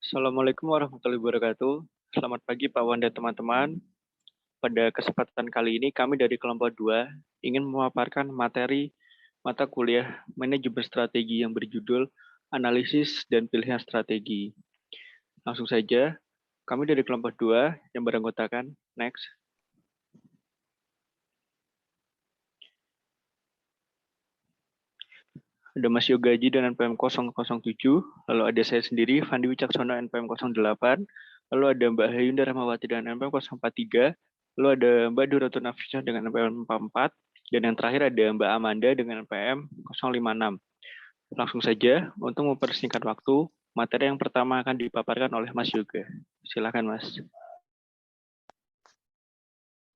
Assalamualaikum warahmatullahi wabarakatuh. Selamat pagi Pak Wan dan teman-teman. Pada kesempatan kali ini kami dari kelompok 2 ingin memaparkan materi mata kuliah manajemen strategi yang berjudul analisis dan pilihan strategi. Langsung saja, kami dari kelompok 2 yang beranggotakan next. Ada Mas Yoga Haji dan NPM 007, lalu ada saya sendiri, Fandi Wicaksono NPM 08, lalu ada Mbak Hayunda Rahmawati dengan NPM 043, lalu ada Mbak Duroto Nafisah dengan NPM 44, dan yang terakhir ada Mbak Amanda dengan NPM 056. Langsung saja, untuk mempersingkat waktu, materi yang pertama akan dipaparkan oleh Mas Yoga. Silakan Mas.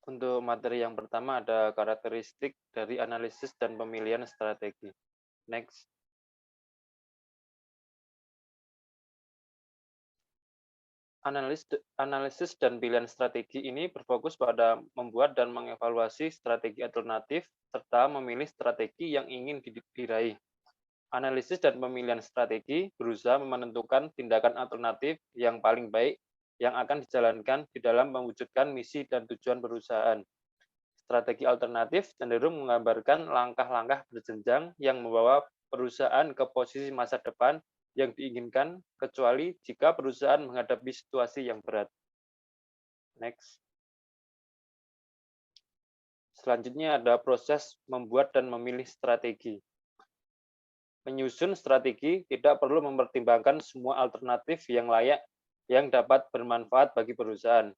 Untuk materi yang pertama ada karakteristik dari analisis dan pemilihan strategi. Next. Analisis dan pilihan strategi ini berfokus pada membuat dan mengevaluasi strategi alternatif serta memilih strategi yang ingin diraih. Analisis dan pemilihan strategi berusaha menentukan tindakan alternatif yang paling baik yang akan dijalankan di dalam mewujudkan misi dan tujuan perusahaan. Strategi alternatif cenderung menggambarkan langkah-langkah berjenjang yang membawa perusahaan ke posisi masa depan yang diinginkan, kecuali jika perusahaan menghadapi situasi yang berat. Next. Selanjutnya ada proses membuat dan memilih strategi. Menyusun strategi tidak perlu mempertimbangkan semua alternatif yang layak yang dapat bermanfaat bagi perusahaan.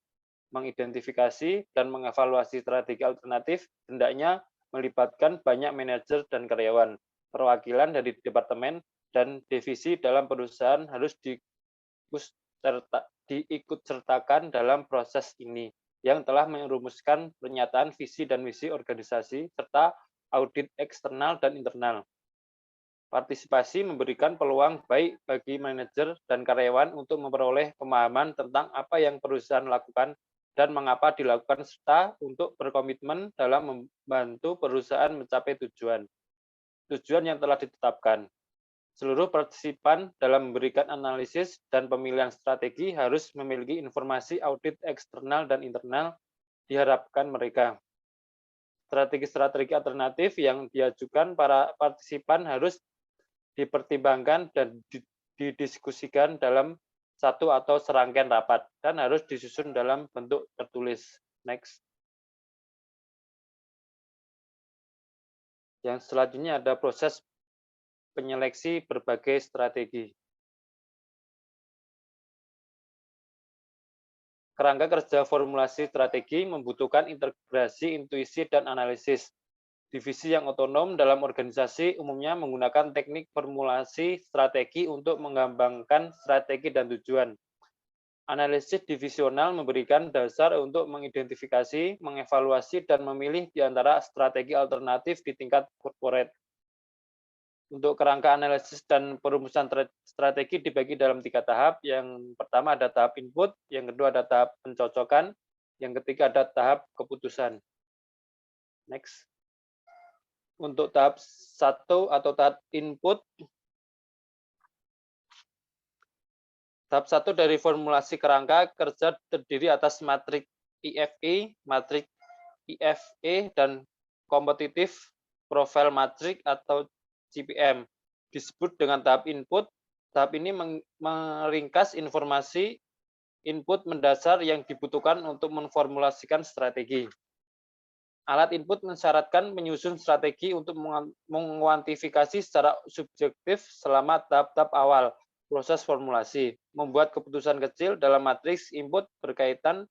Mengidentifikasi dan mengevaluasi strategi alternatif hendaknya melibatkan banyak manajer dan karyawan. Perwakilan dari departemen dan divisi dalam perusahaan harus diikutsertakan dalam proses ini, yang telah merumuskan pernyataan visi dan misi organisasi, serta audit eksternal dan internal. Partisipasi memberikan peluang baik bagi manajer dan karyawan untuk memperoleh pemahaman tentang apa yang perusahaan lakukan dan mengapa dilakukan, serta untuk berkomitmen dalam membantu perusahaan mencapai tujuan yang telah ditetapkan. Seluruh partisipan dalam memberikan analisis dan pemilihan strategi harus memiliki informasi audit eksternal dan internal diharapkan mereka. Strategi-strategi alternatif yang diajukan para partisipan harus dipertimbangkan dan didiskusikan dalam satu atau serangkaian rapat dan harus disusun dalam bentuk tertulis. Next. Yang selanjutnya ada proses penyeleksi berbagai strategi. Kerangka kerja formulasi strategi membutuhkan integrasi, intuisi, dan analisis. Divisi yang otonom dalam organisasi umumnya menggunakan teknik formulasi strategi untuk mengembangkan strategi dan tujuan. Analisis divisional memberikan dasar untuk mengidentifikasi, mengevaluasi, dan memilih di antara strategi alternatif di tingkat corporate. Untuk kerangka analisis dan perumusan strategi dibagi dalam 3 tahap. Yang pertama ada tahap input, yang kedua ada tahap pencocokan, yang ketiga ada tahap keputusan. Next. Untuk tahap 1 atau tahap input, tahap 1 dari formulasi kerangka kerja terdiri atas matrik IFE, matrik IFE, dan kompetitif profile matrik atau CPM. Disebut dengan tahap input. Tahap ini meringkas informasi input mendasar yang dibutuhkan untuk memformulasikan strategi. Alat input mensyaratkan menyusun strategi untuk menguantifikasi secara subjektif selama tahap-tahap awal proses formulasi. Membuat keputusan kecil dalam matriks input berkaitan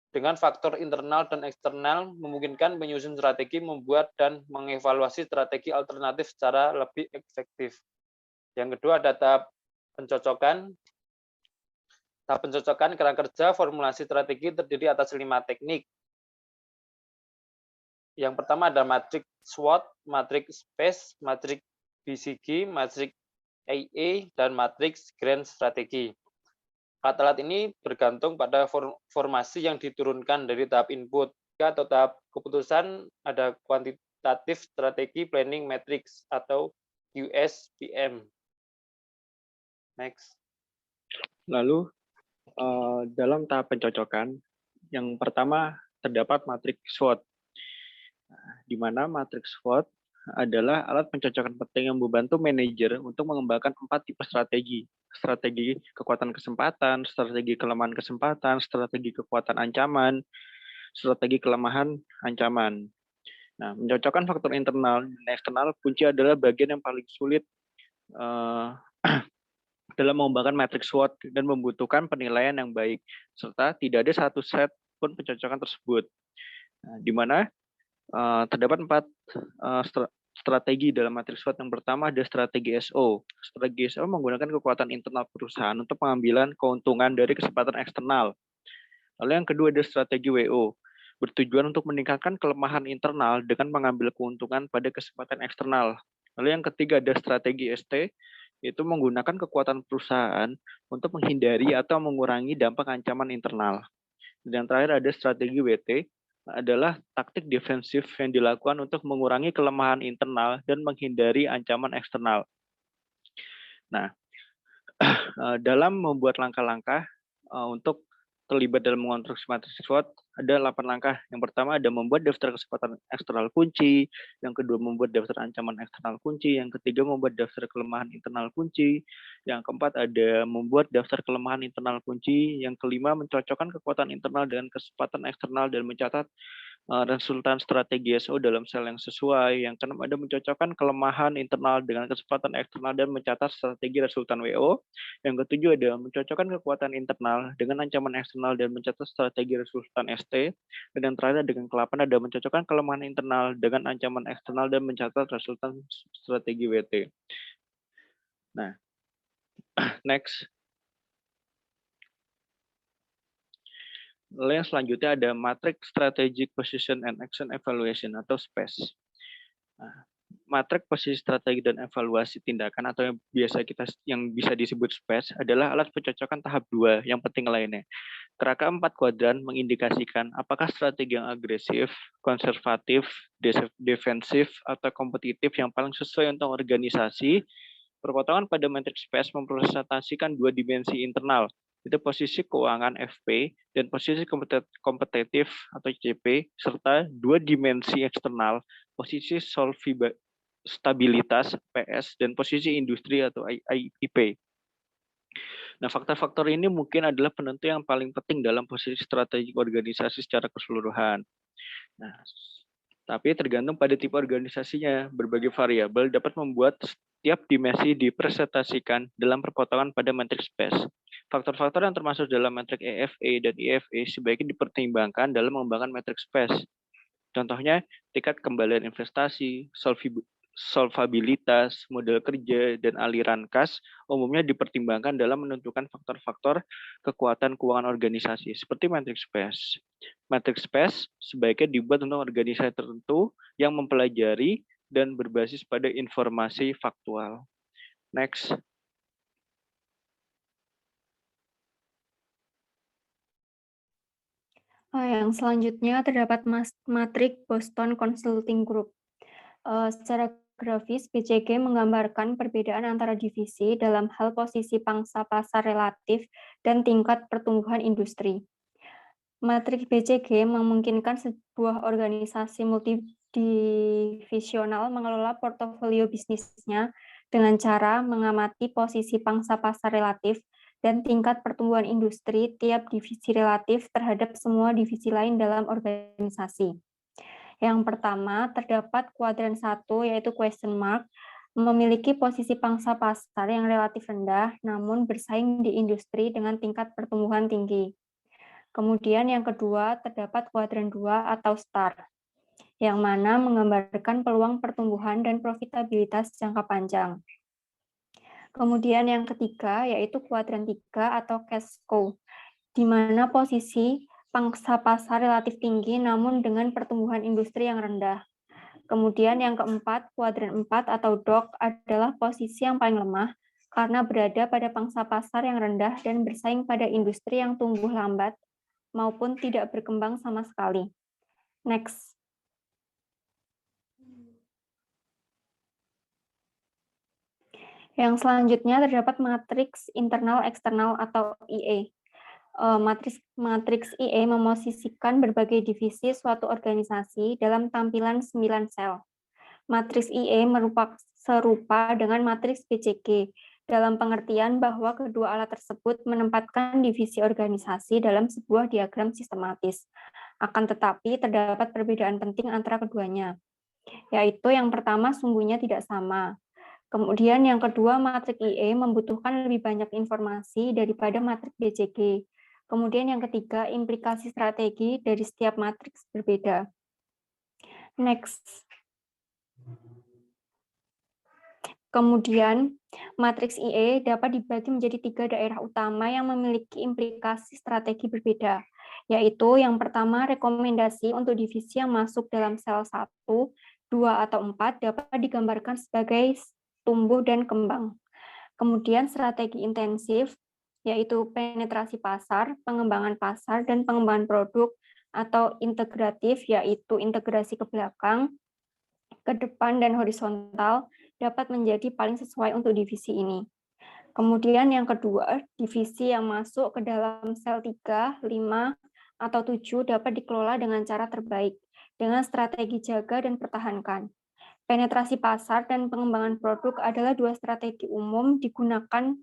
dengan faktor internal dan eksternal memungkinkan menyusun strategi, membuat dan mengevaluasi strategi alternatif secara lebih efektif. Yang kedua ada tahap pencocokan. Tahap pencocokan kerangka kerja formulasi strategi terdiri atas 5 teknik. Yang pertama ada matrik SWOT, matrik SPACE, matrik BCG, matrik AA, dan matrik Grand Strategi. Alat-alat ini bergantung pada formasi yang diturunkan dari tahap input. Atau tahap keputusan ada Quantitative Strategy Planning Matrix atau QSPM. Next. Lalu dalam tahap pencocokan, yang pertama terdapat matriks SWOT, di mana matriks SWOT adalah alat pencocokan penting yang membantu manajer untuk mengembangkan 4 tipe strategi. Strategi kekuatan kesempatan, strategi kelemahan kesempatan, strategi kekuatan ancaman, strategi kelemahan ancaman. Nah, mencocokkan faktor internal dan eksternal kunci adalah bagian yang paling sulit dalam mengembangkan matriks SWOT dan membutuhkan penilaian yang baik, serta tidak ada satu set pun pencocokan tersebut. Nah, di mana terdapat 4 strategi dalam matriks SWOT. Yang pertama ada strategi SO. Strategi SO menggunakan kekuatan internal perusahaan untuk pengambilan keuntungan dari kesempatan eksternal. Lalu yang kedua ada strategi WO, bertujuan untuk meningkatkan kelemahan internal dengan mengambil keuntungan pada kesempatan eksternal. Lalu yang ketiga ada strategi ST, yaitu menggunakan kekuatan perusahaan untuk menghindari atau mengurangi dampak ancaman internal. Dan yang terakhir ada strategi WT, adalah taktik defensif yang dilakukan untuk mengurangi kelemahan internal dan menghindari ancaman eksternal. Nah, dalam membuat langkah-langkah untuk terlibat dalam mengonstruksi matriks SWOT, ada 8 langkah. Yang pertama ada membuat daftar kesempatan eksternal kunci, yang kedua membuat daftar ancaman eksternal kunci, yang ketiga membuat daftar kelemahan internal kunci, yang keempat ada membuat daftar kelemahan internal kunci, yang kelima mencocokkan kekuatan internal dengan kesempatan eksternal dan mencatat resultan strategi SO dalam sel yang sesuai. Yang keenam ada mencocokkan kelemahan internal dengan kesempatan eksternal dan mencatat strategi resultan WO. Yang ketujuh ada mencocokkan kekuatan internal dengan ancaman eksternal dan mencatat strategi resultan ST. Dan yang terakhir dengan ke-8 ada mencocokkan kelemahan internal dengan ancaman eksternal dan mencatat resultan strategi WT. Nah, next. Lalu yang selanjutnya ada Matrix Strategic Position and Action Evaluation atau SPACE. Nah, matrik posisi strategi dan evaluasi tindakan atau yang bisa disebut SPACE adalah alat pencocokan tahap 2 yang penting lainnya. Kerangka 4 kuadran mengindikasikan apakah strategi yang agresif, konservatif, defensif, atau kompetitif yang paling sesuai untuk organisasi. Perpotongan pada matriks SPACE mempresentasikan 2 dimensi internal, itu posisi keuangan FP dan posisi kompetitif atau CP, serta 2 dimensi eksternal, posisi stabilitas PS dan posisi industri atau IP. Nah, faktor-faktor ini mungkin adalah penentu yang paling penting dalam posisi strategi organisasi secara keseluruhan. Nah, tapi tergantung pada tipe organisasinya, berbagai variabel dapat membuat setiap dimensi dipresentasikan dalam perpotongan pada matriks SPACE. Faktor-faktor yang termasuk dalam matriks EFE dan IFE sebaiknya dipertimbangkan dalam mengembangkan matriks SPACE. Contohnya, tingkat kembalian investasi, solvabilitas, modal kerja, dan aliran kas umumnya dipertimbangkan dalam menentukan faktor-faktor kekuatan keuangan organisasi, seperti matriks SPACE. Matriks SPACE sebaiknya dibuat untuk organisasi tertentu yang mempelajari dan berbasis pada informasi faktual. Next. Yang selanjutnya terdapat matrik Boston Consulting Group. Secara grafis, BCG menggambarkan perbedaan antara divisi dalam hal posisi pangsa pasar relatif dan tingkat pertumbuhan industri. Matriks BCG memungkinkan sebuah organisasi multidivisional mengelola portofolio bisnisnya dengan cara mengamati posisi pangsa pasar relatif dan tingkat pertumbuhan industri tiap divisi relatif terhadap semua divisi lain dalam organisasi. Yang pertama, terdapat kuadran 1, yaitu question mark, memiliki posisi pangsa pasar yang relatif rendah, namun bersaing di industri dengan tingkat pertumbuhan tinggi. Kemudian yang kedua, terdapat kuadran 2 atau star, yang mana menggambarkan peluang pertumbuhan dan profitabilitas jangka panjang. Kemudian yang ketiga, yaitu kuadran 3 atau cash cow, di mana posisi pangsa pasar relatif tinggi namun dengan pertumbuhan industri yang rendah. Kemudian yang keempat, kuadran 4 atau dog adalah posisi yang paling lemah karena berada pada pangsa pasar yang rendah dan bersaing pada industri yang tumbuh lambat maupun tidak berkembang sama sekali. Next. Yang selanjutnya terdapat matriks internal eksternal atau IE. Matriks IE memosisikan berbagai divisi suatu organisasi dalam tampilan 9 sel. Matriks IE serupa dengan matriks BCG, dalam pengertian bahwa kedua alat tersebut menempatkan divisi organisasi dalam sebuah diagram sistematis. Akan tetapi, terdapat perbedaan penting antara keduanya, yaitu yang pertama sumbunya tidak sama. Kemudian yang kedua, matriks IE membutuhkan lebih banyak informasi daripada matriks BCG. Kemudian yang ketiga, implikasi strategi dari setiap matriks berbeda. Next. Kemudian, matriks IE dapat dibagi menjadi 3 daerah utama yang memiliki implikasi strategi berbeda, yaitu yang pertama, rekomendasi untuk divisi yang masuk dalam sel 1, 2, atau 4 dapat digambarkan sebagai tumbuh dan kembang. Kemudian strategi intensif, yaitu penetrasi pasar, pengembangan pasar, dan pengembangan produk, atau integratif, yaitu integrasi ke belakang, ke depan, dan horizontal, dapat menjadi paling sesuai untuk divisi ini. Kemudian yang kedua, divisi yang masuk ke dalam sel 3, 5, atau 7 dapat dikelola dengan cara terbaik, dengan strategi jaga dan pertahankan. Penetrasi pasar dan pengembangan produk adalah 2 strategi umum digunakan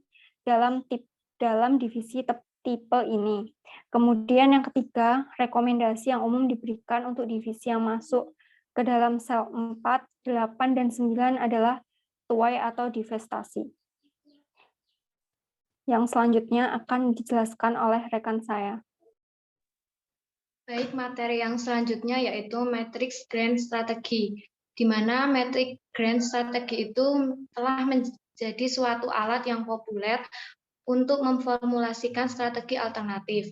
dalam divisi tipe ini. Kemudian yang ketiga, rekomendasi yang umum diberikan untuk divisi yang masuk ke dalam sel 4, 8, dan 9 adalah tuai atau divestasi. Yang selanjutnya akan dijelaskan oleh rekan saya. Baik, materi yang selanjutnya yaitu matriks grand strategi, di mana matriks grand strategi itu telah menjadi suatu alat yang populer untuk memformulasikan strategi alternatif.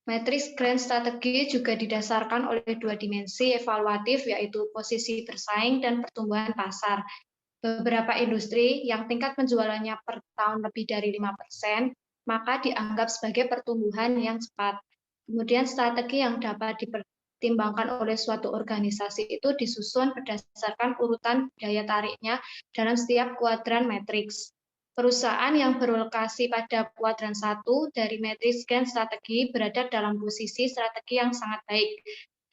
Matriks grand strategi juga didasarkan oleh 2 dimensi evaluatif, yaitu posisi bersaing dan pertumbuhan pasar. Beberapa industri yang tingkat penjualannya per tahun lebih dari 5%, maka dianggap sebagai pertumbuhan yang cepat. Kemudian strategi yang dapat dipertimbangkan oleh suatu organisasi itu disusun berdasarkan urutan daya tariknya dalam setiap kuadran matriks. Perusahaan yang berlokasi pada kuadran 1 dari matriks grand strategi berada dalam posisi strategi yang sangat baik.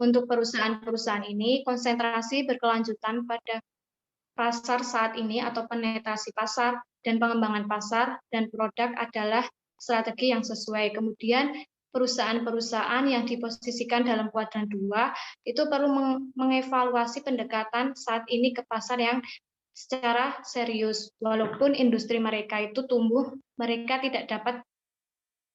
Untuk perusahaan-perusahaan ini, konsentrasi berkelanjutan pada pasar saat ini atau penetrasi pasar dan pengembangan pasar dan produk adalah strategi yang sesuai. Kemudian perusahaan-perusahaan yang diposisikan dalam kuadran 2 itu perlu mengevaluasi pendekatan saat ini ke pasar yang secara serius. Walaupun industri mereka itu tumbuh, mereka tidak dapat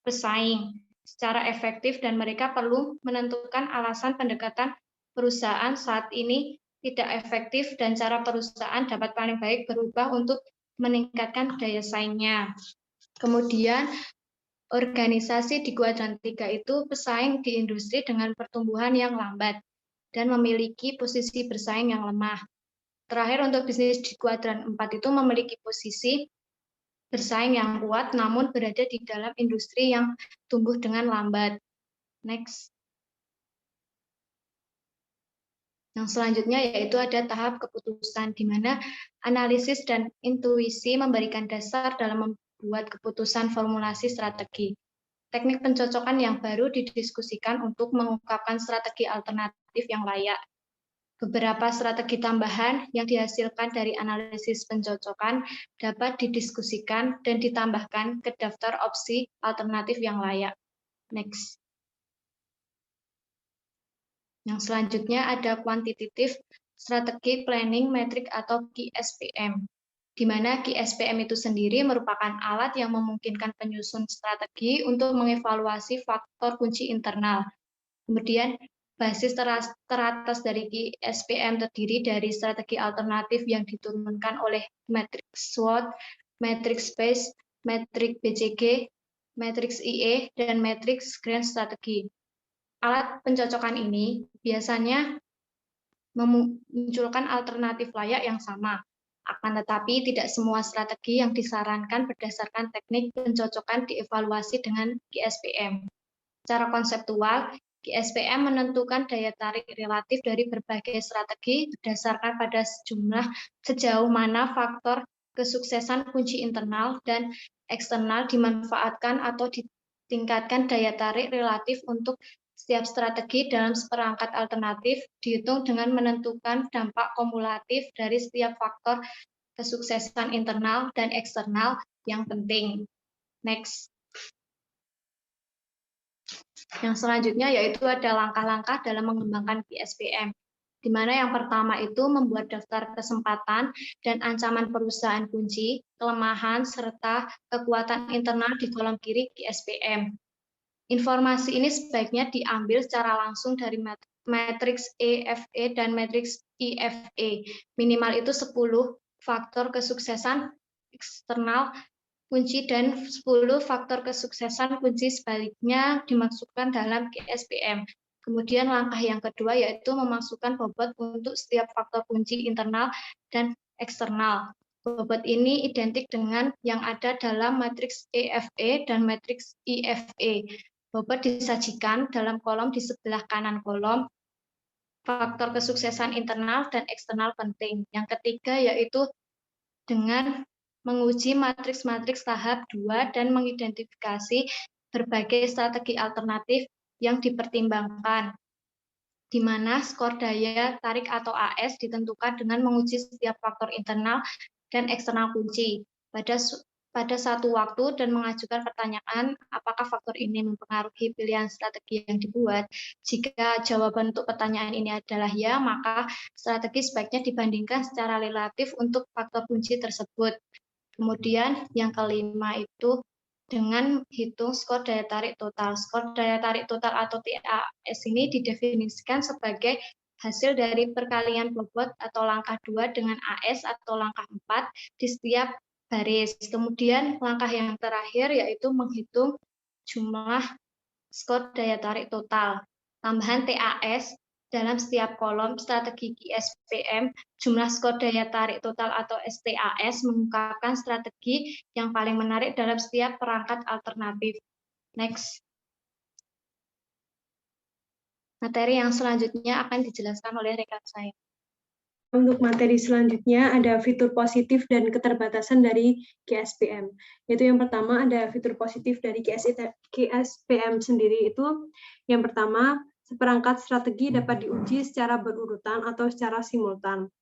bersaing secara efektif dan mereka perlu menentukan alasan pendekatan perusahaan saat ini tidak efektif dan cara perusahaan dapat paling baik berubah untuk meningkatkan daya saingnya. Kemudian organisasi di kuadran 3 itu bersaing di industri dengan pertumbuhan yang lambat dan memiliki posisi bersaing yang lemah. Terakhir, untuk bisnis di kuadran 4 itu memiliki posisi bersaing yang kuat namun berada di dalam industri yang tumbuh dengan lambat. Next. Yang selanjutnya yaitu ada tahap keputusan, di mana analisis dan intuisi memberikan dasar dalam membuat keputusan formulasi strategi. Teknik pencocokan yang baru didiskusikan untuk mengungkapkan strategi alternatif yang layak. Beberapa strategi tambahan yang dihasilkan dari analisis pencocokan dapat didiskusikan dan ditambahkan ke daftar opsi alternatif yang layak. Next. Yang selanjutnya ada quantitative strategic planning metric atau QSPM, di mana QSPM itu sendiri merupakan alat yang memungkinkan penyusun strategi untuk mengevaluasi faktor kunci internal. Kemudian basis teratas dari QSPM terdiri dari strategi alternatif yang diturunkan oleh matriks SWOT, matriks SPACE, matriks BCG, matriks IE, dan matriks grand strategi. Alat pencocokan ini biasanya memunculkan alternatif layak yang sama. Akan tetapi tidak semua strategi yang disarankan berdasarkan teknik pencocokan dievaluasi dengan QSPM. Secara konseptual, QSPM menentukan daya tarik relatif dari berbagai strategi berdasarkan pada sejauh mana faktor kesuksesan kunci internal dan eksternal dimanfaatkan atau ditingkatkan daya tarik relatif untuk setiap strategi dalam seperangkat alternatif dihitung dengan menentukan dampak kumulatif dari setiap faktor kesuksesan internal dan eksternal yang penting. Next. Yang selanjutnya yaitu ada langkah-langkah dalam mengembangkan QSPM, di mana yang pertama itu membuat daftar kesempatan dan ancaman perusahaan kunci, kelemahan, serta kekuatan internal di kolom kiri QSPM. Informasi ini sebaiknya diambil secara langsung dari matriks EFE dan matriks IFE. Minimal itu 10 faktor kesuksesan eksternal kunci dan 10 faktor kesuksesan kunci sebaliknya dimasukkan dalam QSPM. Kemudian langkah yang kedua yaitu memasukkan bobot untuk setiap faktor kunci internal dan eksternal. Bobot ini identik dengan yang ada dalam matriks EFE dan matriks IFE. Bobot disajikan dalam kolom di sebelah kanan kolom faktor kesuksesan internal dan eksternal penting. Yang ketiga yaitu dengan menguji matriks-matriks tahap 2 dan mengidentifikasi berbagai strategi alternatif yang dipertimbangkan, di mana skor daya tarik atau AS ditentukan dengan menguji setiap faktor internal dan eksternal kunci pada satu waktu dan mengajukan pertanyaan apakah faktor ini mempengaruhi pilihan strategi yang dibuat. Jika jawaban untuk pertanyaan ini adalah ya, maka strategi sebaiknya dibandingkan secara relatif untuk faktor kunci tersebut. Kemudian yang kelima itu dengan hitung skor daya tarik total. Skor daya tarik total atau TAS ini didefinisikan sebagai hasil dari perkalian bobot atau langkah 2 dengan AS atau langkah 4 di setiap baris. Kemudian langkah yang terakhir yaitu menghitung jumlah skor daya tarik total. Tambahan TAS dalam setiap kolom strategi QSPM, jumlah skor daya tarik total atau STAS mengungkapkan strategi yang paling menarik dalam setiap perangkat alternatif. Next. Materi yang selanjutnya akan dijelaskan oleh rekan saya. Untuk materi selanjutnya ada fitur positif dan keterbatasan dari QSPM. Yaitu yang pertama ada fitur positif dari QSPM sendiri itu yang pertama seperangkat strategi dapat diuji secara berurutan atau secara simultan.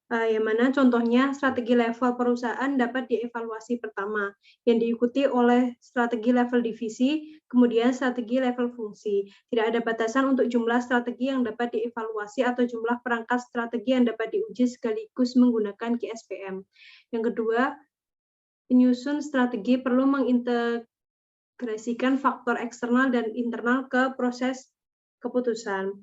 Yang mana contohnya strategi level perusahaan dapat dievaluasi pertama, yang diikuti oleh strategi level divisi, kemudian strategi level fungsi. Tidak ada batasan untuk jumlah strategi yang dapat dievaluasi atau jumlah perangkat strategi yang dapat diuji sekaligus menggunakan QSPM. Yang kedua, penyusun strategi perlu mengintegrasikan faktor eksternal dan internal ke proses keputusan.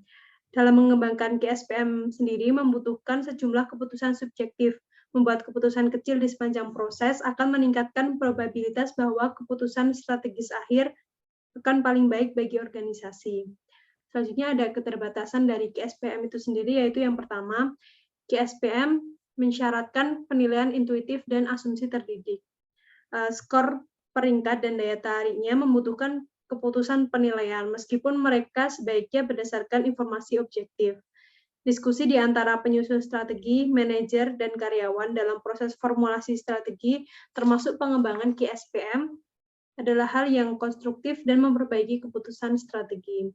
Dalam mengembangkan QSPM sendiri membutuhkan sejumlah keputusan subjektif. Membuat keputusan kecil di sepanjang proses akan meningkatkan probabilitas bahwa keputusan strategis akhir akan paling baik bagi organisasi. Selanjutnya ada keterbatasan dari QSPM itu sendiri, yaitu yang pertama, QSPM mensyaratkan penilaian intuitif dan asumsi terdidik. Skor peringkat dan daya tariknya membutuhkan keputusan penilaian, meskipun mereka sebaiknya berdasarkan informasi objektif. Diskusi di antara penyusun strategi, manajer, dan karyawan dalam proses formulasi strategi, termasuk pengembangan QSPM, adalah hal yang konstruktif dan memperbaiki keputusan strategi.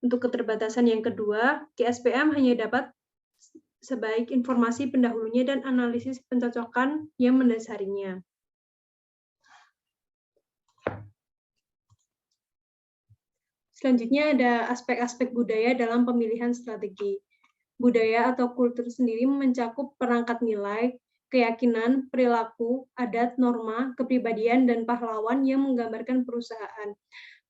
Untuk keterbatasan yang kedua, QSPM hanya dapat sebaik informasi pendahulunya dan analisis pencocokan yang mendasarinya. Selanjutnya ada aspek-aspek budaya dalam pemilihan strategi. Budaya atau kultur sendiri mencakup perangkat nilai, keyakinan, perilaku, adat, norma, kepribadian, dan pahlawan yang menggambarkan perusahaan.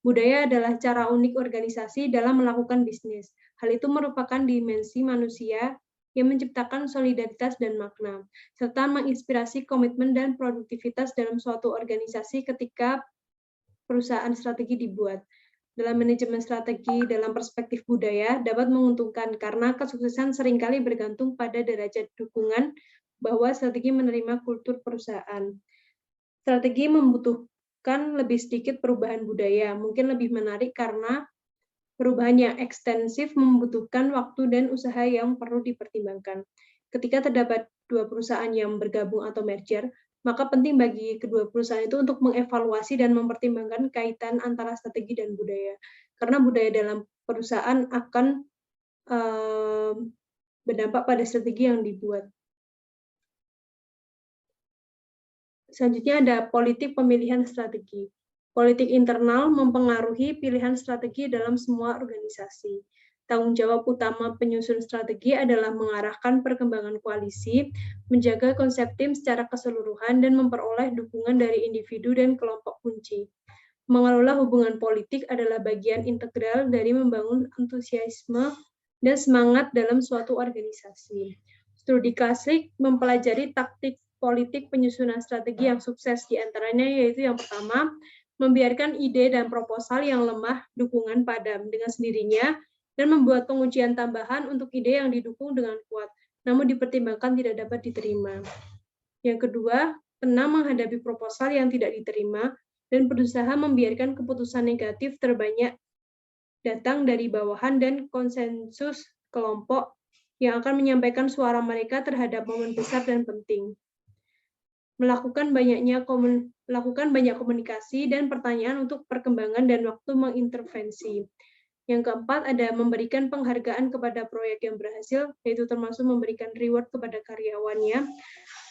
Budaya adalah cara unik organisasi dalam melakukan bisnis. Hal itu merupakan dimensi manusia yang menciptakan solidaritas dan makna, serta menginspirasi komitmen dan produktivitas dalam suatu organisasi ketika perusahaan strategi dibuat. Dalam manajemen strategi dalam perspektif budaya dapat menguntungkan karena kesuksesan seringkali bergantung pada derajat dukungan bahwa strategi menerima kultur perusahaan. Strategi membutuhkan lebih sedikit perubahan budaya, mungkin lebih menarik karena perubahan yang ekstensif membutuhkan waktu dan usaha yang perlu dipertimbangkan. Ketika terdapat dua perusahaan yang bergabung atau merger, Maka penting bagi kedua perusahaan itu untuk mengevaluasi dan mempertimbangkan kaitan antara strategi dan budaya. Karena budaya dalam perusahaan akan berdampak pada strategi yang dibuat. Selanjutnya ada politik pemilihan strategi. Politik internal mempengaruhi pilihan strategi dalam semua organisasi. Tanggung jawab utama penyusun strategi adalah mengarahkan perkembangan koalisi, menjaga konsep tim secara keseluruhan, dan memperoleh dukungan dari individu dan kelompok kunci. Mengelola hubungan politik adalah bagian integral dari membangun antusiasme dan semangat dalam suatu organisasi. Studi klasik mempelajari taktik politik penyusunan strategi yang sukses, di antaranya yaitu yang pertama, membiarkan ide dan proposal yang lemah dukungan padam dengan sendirinya, dan membuat pengujian tambahan untuk ide yang didukung dengan kuat, namun dipertimbangkan tidak dapat diterima. Yang kedua, tenang menghadapi proposal yang tidak diterima, dan berusaha membiarkan keputusan negatif terbanyak datang dari bawahan dan konsensus kelompok yang akan menyampaikan suara mereka terhadap momen besar dan penting. Melakukan banyak komunikasi dan pertanyaan untuk perkembangan dan waktu mengintervensi. Yang keempat, ada memberikan penghargaan kepada proyek yang berhasil, yaitu termasuk memberikan reward kepada karyawannya.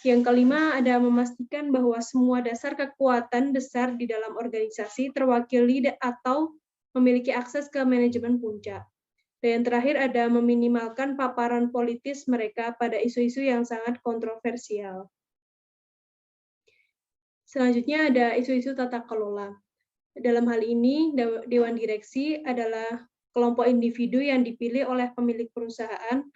Yang kelima, ada memastikan bahwa semua dasar kekuatan besar di dalam organisasi terwakili atau memiliki akses ke manajemen puncak. Dan yang terakhir, ada meminimalkan paparan politis mereka pada isu-isu yang sangat kontroversial. Selanjutnya ada isu-isu tata kelola. Dalam hal ini, Dewan Direksi adalah kelompok individu yang dipilih oleh pemilik perusahaan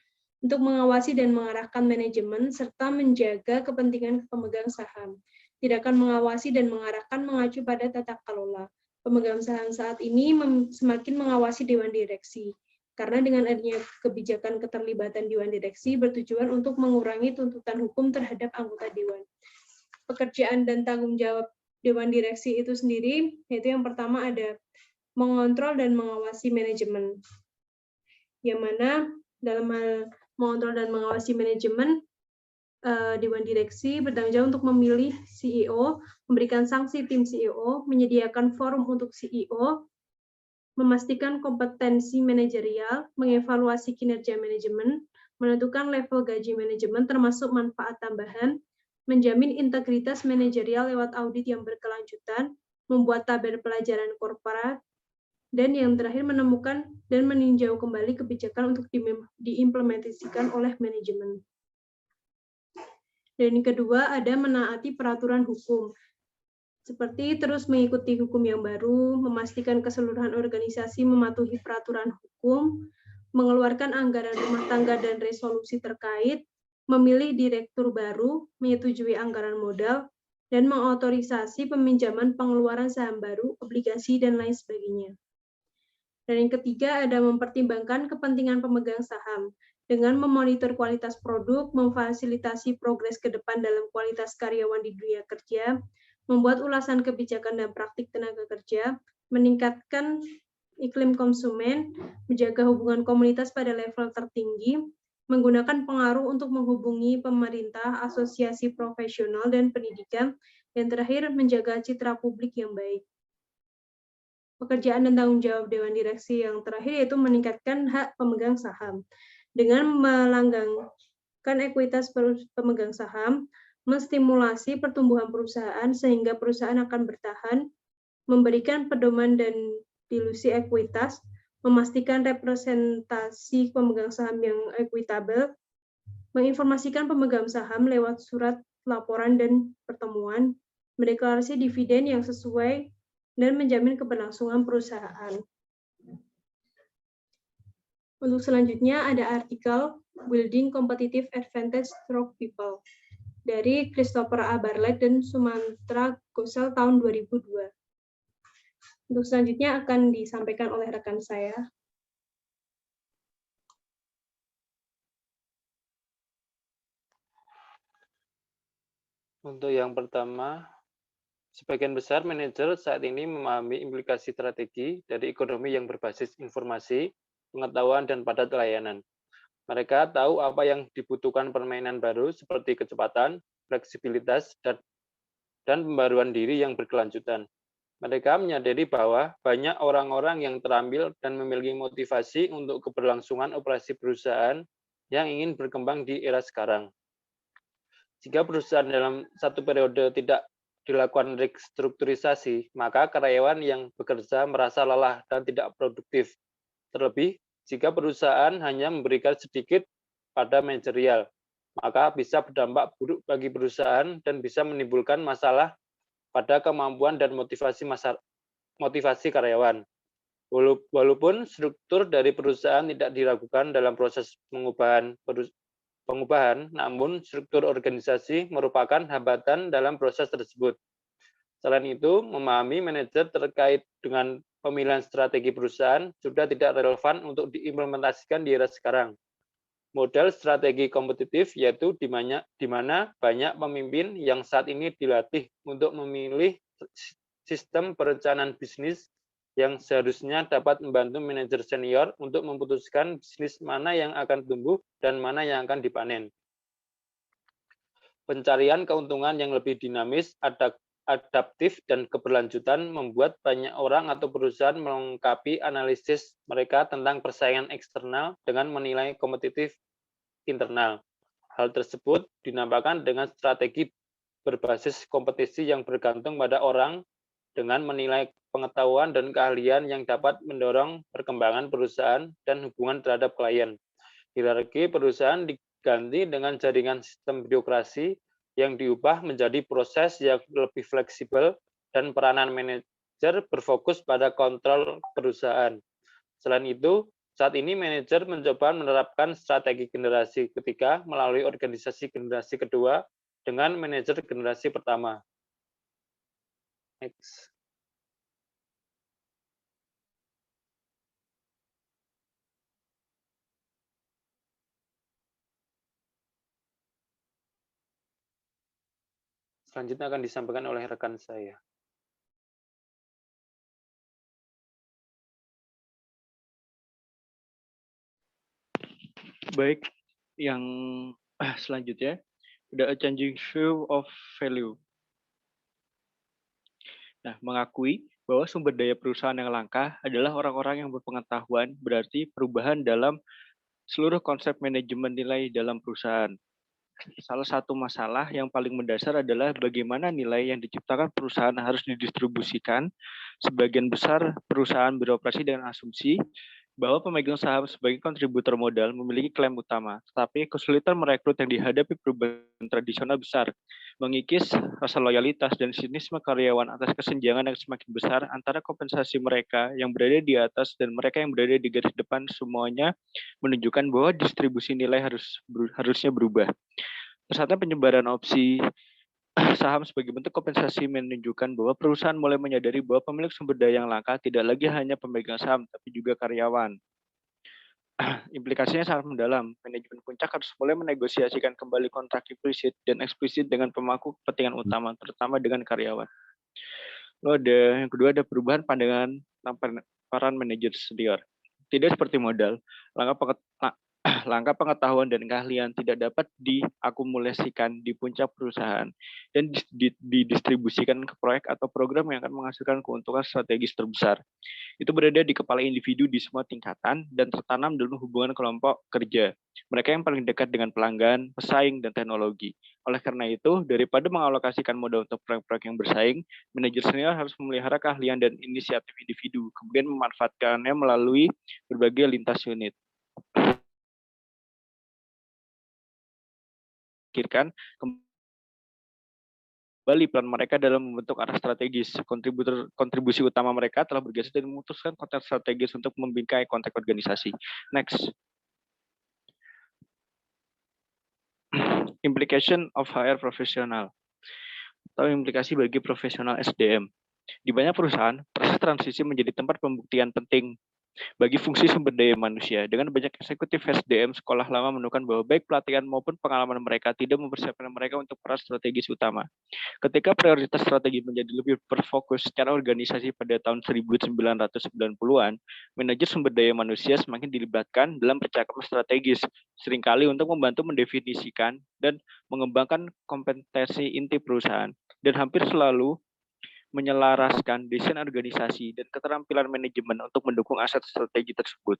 untuk mengawasi dan mengarahkan manajemen, serta menjaga kepentingan pemegang saham. Tidak akan mengawasi dan mengarahkan mengacu pada tata kelola. Pemegang saham saat ini semakin mengawasi Dewan Direksi, karena dengan adanya kebijakan keterlibatan Dewan Direksi bertujuan untuk mengurangi tuntutan hukum terhadap anggota Dewan. Pekerjaan dan tanggung jawab Dewan Direksi itu sendiri, yaitu yang pertama ada mengontrol dan mengawasi manajemen. Yang mana dalam hal mengontrol dan mengawasi manajemen, Dewan Direksi bertanggung jawab untuk memilih CEO, memberikan sanksi tim CEO, menyediakan forum untuk CEO, memastikan kompetensi manajerial, mengevaluasi kinerja manajemen, menentukan level gaji manajemen termasuk manfaat tambahan, menjamin integritas manajerial lewat audit yang berkelanjutan, membuat tabel pelajaran korporat, dan yang terakhir menemukan dan meninjau kembali kebijakan untuk diimplementasikan oleh manajemen. Dan yang kedua ada menaati peraturan hukum, seperti terus mengikuti hukum yang baru, memastikan keseluruhan organisasi mematuhi peraturan hukum, mengeluarkan anggaran rumah tangga dan resolusi terkait, memilih direktur baru, menyetujui anggaran modal, dan mengotorisasi peminjaman pengeluaran saham baru, obligasi, dan lain sebagainya. Dan yang ketiga ada mempertimbangkan kepentingan pemegang saham dengan memonitor kualitas produk, memfasilitasi progres ke depan dalam kualitas karyawan di dunia kerja, membuat ulasan kebijakan dan praktik tenaga kerja, meningkatkan iklim konsumen, menjaga hubungan komunitas pada level tertinggi, menggunakan pengaruh untuk menghubungi pemerintah, asosiasi profesional, dan pendidikan, dan terakhir menjaga citra publik yang baik. Pekerjaan dan tanggung jawab Dewan Direksi yang terakhir yaitu meningkatkan hak pemegang saham dengan melanggengkan ekuitas pemegang saham, menstimulasi pertumbuhan perusahaan sehingga perusahaan akan bertahan, memberikan pedoman dan dilusi ekuitas, memastikan representasi pemegang saham yang ekuitabel, menginformasikan pemegang saham lewat surat laporan dan pertemuan, mendeklarasi dividen yang sesuai, dan menjamin keberlangsungan perusahaan. Untuk selanjutnya ada artikel Building Competitive Advantage Through People dari Christopher A. Bartlett dan Sumantra Gosal tahun 2002. Untuk selanjutnya akan disampaikan oleh rekan saya. Untuk yang pertama, sebagian besar manajer saat ini memahami implikasi strategi dari ekonomi yang berbasis informasi, pengetahuan, dan padat layanan. Mereka tahu apa yang dibutuhkan permainan baru seperti kecepatan, fleksibilitas, dan dan pembaruan diri yang berkelanjutan. Mereka menyadari bahwa banyak orang-orang yang terampil dan memiliki motivasi untuk keberlangsungan operasi perusahaan yang ingin berkembang di era sekarang. Jika perusahaan dalam satu periode tidak dilakukan restrukturisasi, maka karyawan yang bekerja merasa lelah dan tidak produktif. Terlebih, jika perusahaan hanya memberikan sedikit pada manajerial, maka bisa berdampak buruk bagi perusahaan dan bisa menimbulkan masalah pada kemampuan dan motivasi karyawan. Walaupun struktur dari perusahaan tidak diragukan dalam proses pengubahan, namun struktur organisasi merupakan hambatan dalam proses tersebut. Selain itu, memahami manajer terkait dengan pemilihan strategi perusahaan sudah tidak relevan untuk diimplementasikan di era sekarang. Model strategi kompetitif yaitu di mana banyak pemimpin yang saat ini dilatih untuk memilih sistem perencanaan bisnis yang seharusnya dapat membantu manajer senior untuk memutuskan bisnis mana yang akan tumbuh dan mana yang akan dipanen. Pencarian keuntungan yang lebih dinamis, adaptif, dan keberlanjutan membuat banyak orang atau perusahaan melengkapi analisis mereka tentang persaingan eksternal dengan menilai kompetitif internal. Hal tersebut dinamakan dengan strategi berbasis kompetisi yang bergantung pada orang dengan menilai pengetahuan dan keahlian yang dapat mendorong perkembangan perusahaan dan hubungan terhadap klien. Hierarki perusahaan diganti dengan jaringan sistem birokrasi yang diubah menjadi proses yang lebih fleksibel dan peranan manajer berfokus pada kontrol perusahaan. Selain itu, saat ini manajer mencoba menerapkan strategi generasi ketiga melalui organisasi generasi kedua dengan manajer generasi pertama. Next. Selanjutnya akan disampaikan oleh rekan saya. Baik, yang selanjutnya, the changing view of value. Nah, mengakui bahwa sumber daya perusahaan yang langka adalah orang-orang yang berpengetahuan, berarti perubahan dalam seluruh konsep manajemen nilai dalam perusahaan. Salah satu masalah yang paling mendasar adalah bagaimana nilai yang diciptakan perusahaan harus didistribusikan. Sebagian besar perusahaan beroperasi dengan asumsi bahwa pemegang saham sebagai kontributor modal memiliki klaim utama, tetapi kesulitan merekrut yang dihadapi perubahan tradisional besar, mengikis rasa loyalitas dan sinisme karyawan atas kesenjangan yang semakin besar antara kompensasi mereka yang berada di atas dan mereka yang berada di garis depan, semuanya menunjukkan bahwa distribusi nilai harusnya berubah. Ternyata penyebaran opsi saham sebagai bentuk kompensasi menunjukkan bahwa perusahaan mulai menyadari bahwa pemilik sumber daya yang langka tidak lagi hanya pemegang saham, tapi juga karyawan. Implikasinya sangat mendalam. Manajemen puncak harus mulai menegosiasikan kembali kontrak implisit dan eksplisit dengan pemangku kepentingan utama, terutama dengan karyawan. Lalu yang kedua ada perubahan pandangan tentang peran manajer senior. Tidak seperti modal, langkah pengetahuan dan keahlian tidak dapat diakumulasikan di puncak perusahaan dan didistribusikan ke proyek atau program yang akan menghasilkan keuntungan strategis terbesar. Itu berada di kepala individu di semua tingkatan dan tertanam dalam hubungan kelompok kerja. Mereka yang paling dekat dengan pelanggan, pesaing, dan teknologi. Oleh karena itu, daripada mengalokasikan modal untuk proyek-proyek yang bersaing, manajer senior harus memelihara keahlian dan inisiatif individu, kemudian memanfaatkannya melalui berbagai lintas unit. Pikirkan kembali peran mereka dalam membentuk arah strategis. Kontribusi utama mereka telah bergeser dan memutuskan konten strategis untuk membingkai konteks organisasi. Next. Implication of HR professional atau implikasi bagi profesional SDM. Di banyak perusahaan, proses transisi menjadi tempat pembuktian penting bagi fungsi sumber daya manusia. Dengan banyak eksekutif SDM sekolah lama menemukan bahwa baik pelatihan maupun pengalaman mereka tidak mempersiapkan mereka untuk peran strategis utama. Ketika prioritas strategi menjadi lebih berfokus secara organisasi pada tahun 1990-an, manajer sumber daya manusia semakin dilibatkan dalam percakapan strategis, seringkali untuk membantu mendefinisikan dan mengembangkan kompetensi inti perusahaan, dan hampir selalu menyelaraskan desain organisasi dan keterampilan manajemen untuk mendukung aset strategi tersebut.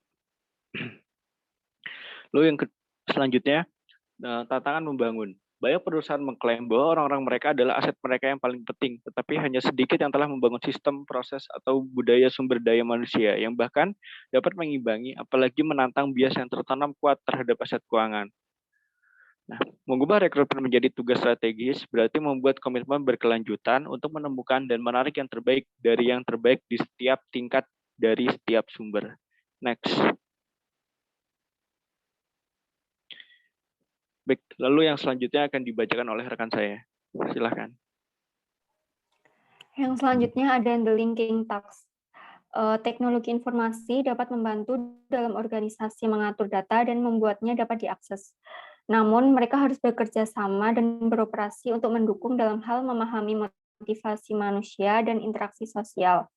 Lalu yang selanjutnya, tantangan membangun. Banyak perusahaan mengklaim bahwa orang-orang mereka adalah aset mereka yang paling penting, tetapi hanya sedikit yang telah membangun sistem, proses, atau budaya sumber daya manusia yang bahkan dapat mengimbangi, apalagi menantang bias yang tertanam kuat terhadap aset keuangan. Nah, mengubah rekrutmen menjadi tugas strategis berarti membuat komitmen berkelanjutan untuk menemukan dan menarik yang terbaik dari yang terbaik di setiap tingkat dari setiap sumber. Next. Baik, lalu yang selanjutnya akan dibacakan oleh rekan saya. Silahkan. Yang selanjutnya ada the linking task. Teknologi informasi dapat membantu dalam organisasi mengatur data dan membuatnya dapat diakses. Namun, mereka harus bekerja sama dan beroperasi untuk mendukung dalam hal memahami motivasi manusia dan interaksi sosial.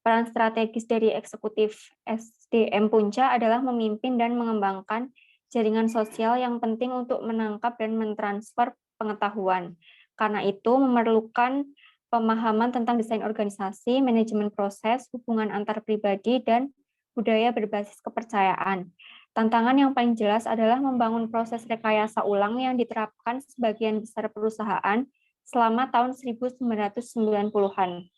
Peran strategis dari eksekutif SDM Punca adalah memimpin dan mengembangkan jaringan sosial yang penting untuk menangkap dan mentransfer pengetahuan. Karena itu, memerlukan pemahaman tentang desain organisasi, manajemen proses, hubungan antar pribadi, dan budaya berbasis kepercayaan. Tantangan yang paling jelas adalah membangun proses rekayasa ulang yang diterapkan sebagian besar perusahaan selama tahun 1990-an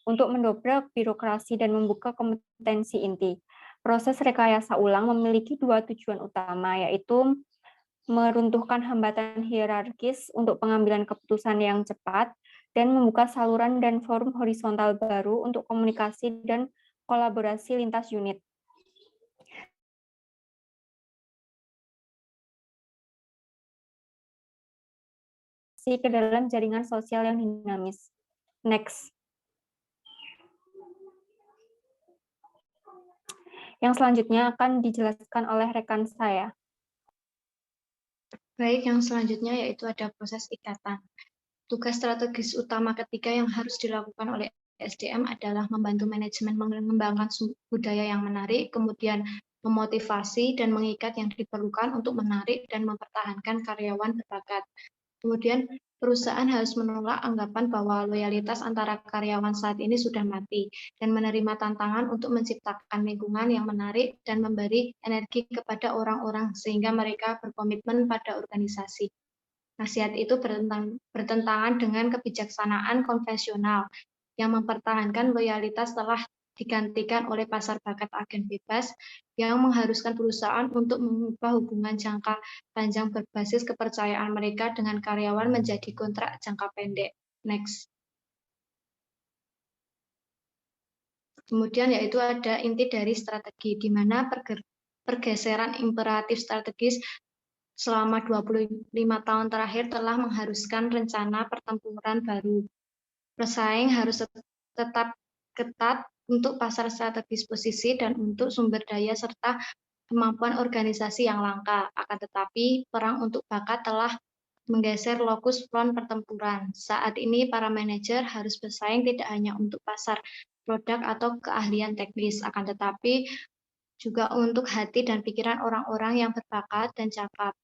untuk mendobrak birokrasi dan membuka kompetensi inti. Proses rekayasa ulang memiliki dua tujuan utama, yaitu meruntuhkan hambatan hierarkis untuk pengambilan keputusan yang cepat, dan membuka saluran dan forum horizontal baru untuk komunikasi dan kolaborasi lintas unit. Ke dalam jaringan sosial yang dinamis. Next. Yang selanjutnya akan dijelaskan oleh rekan saya. Baik, yang selanjutnya yaitu ada proses ikatan. Tugas strategis utama ketiga yang harus dilakukan oleh SDM adalah membantu manajemen mengembangkan budaya yang menarik, kemudian memotivasi dan mengikat yang diperlukan untuk menarik dan mempertahankan karyawan berbakat. Kemudian perusahaan harus menolak anggapan bahwa loyalitas antara karyawan saat ini sudah mati dan menerima tantangan untuk menciptakan lingkungan yang menarik dan memberi energi kepada orang-orang sehingga mereka berkomitmen pada organisasi. Nasihat itu bertentangan dengan kebijaksanaan konvensional yang mempertahankan loyalitas telah digantikan oleh pasar bakat agen bebas yang mengharuskan perusahaan untuk mengubah hubungan jangka panjang berbasis kepercayaan mereka dengan karyawan menjadi kontrak jangka pendek. Next. Kemudian yaitu ada inti dari strategi, di mana pergeseran imperatif strategis selama 25 tahun terakhir telah mengharuskan rencana pertempuran baru. Pesaing harus tetap ketat untuk pasar strategis posisi dan untuk sumber daya serta kemampuan organisasi yang langka. Akan tetapi, perang untuk bakat telah menggeser lokus front pertempuran. Saat ini, para manajer harus bersaing tidak hanya untuk pasar produk atau keahlian teknis, akan tetapi juga untuk hati dan pikiran orang-orang yang berbakat dan cakap.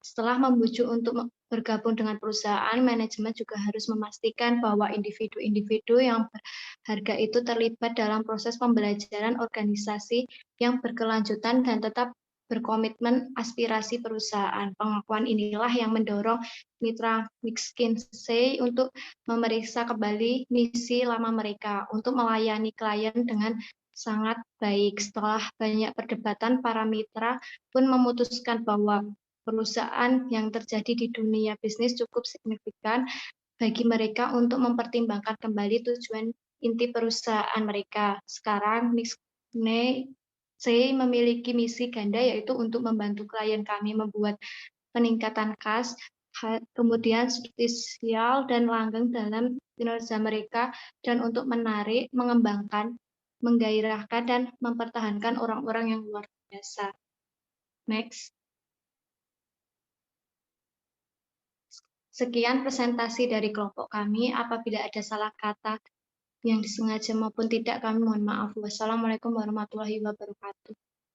Setelah membujuk untuk bergabung dengan perusahaan, manajemen juga harus memastikan bahwa individu-individu yang berharga itu terlibat dalam proses pembelajaran organisasi yang berkelanjutan dan tetap berkomitmen aspirasi perusahaan. Pengakuan inilah yang mendorong mitra McKinsey untuk memeriksa kembali misi lama mereka untuk melayani klien dengan sangat baik. Setelah banyak perdebatan, para mitra pun memutuskan bahwa perusahaan yang terjadi di dunia bisnis cukup signifikan bagi mereka untuk mempertimbangkan kembali tujuan inti perusahaan mereka. Sekarang McKinsey memiliki misi ganda, yaitu untuk membantu klien kami membuat peningkatan kas, kemudian spesial dan langgeng dalam kinerja mereka, dan untuk menarik, mengembangkan, menggairahkan, dan mempertahankan orang-orang yang luar biasa. Next. Sekian presentasi dari kelompok kami. Apabila ada salah kata yang disengaja maupun tidak, kami mohon maaf. Wassalamualaikum warahmatullahi wabarakatuh.